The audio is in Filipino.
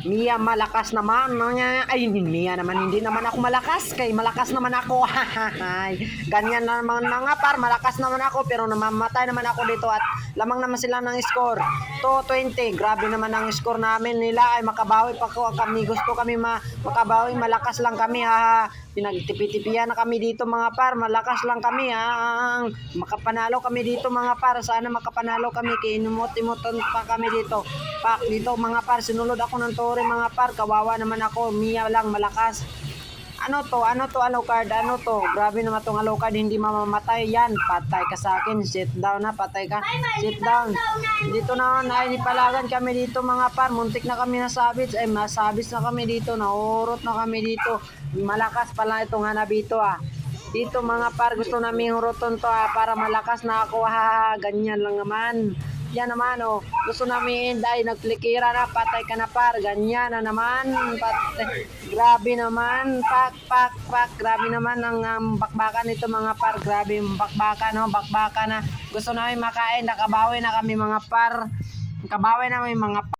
Mia malakas naman. Ay, Mia naman, hindi naman ako malakas. Kay malakas naman ako. Ganyan naman mga par, malakas naman ako. Pero namamatay naman ako dito at lamang naman sila ng score. 2-20. Grabe naman ang score namin nila. Ay, makabawi pa ko kami. Gusto kami makabawi. Malakas lang kami. Pinagtipi-tipian na kami dito mga par. Malakas lang kami. Makapanalo kami dito mga par. Sana makapanalo kami. Kinumot-imuton pa kami dito. Pak dito mga par. Sinulod ako ng tore mga par. Kawawa naman ako. Mia lang malakas. Ano to Alucard? Ano to? Grabe naman tong Alucard, hindi mamamatay yan. Patay ka sa akin. Sit down na, patay ka. Sit down. Dito na, nainipalagan kami dito mga par. Muntik na kami nasabits. Ay, masabits na kami dito. Naurot na kami dito. Malakas pala itong Hanabito Dito mga par, gusto namin huroton to para malakas na ako ganyan lang naman. Yan naman gusto namin ay nagplikira na, patay ka na par, ganyan na naman. Grabe naman, pak, grabe naman ang bakbakan nito mga par, grabe yung bakbakan na. Gusto namin makain, nakabawi na kami mga par. Nakabawi na kami mga par.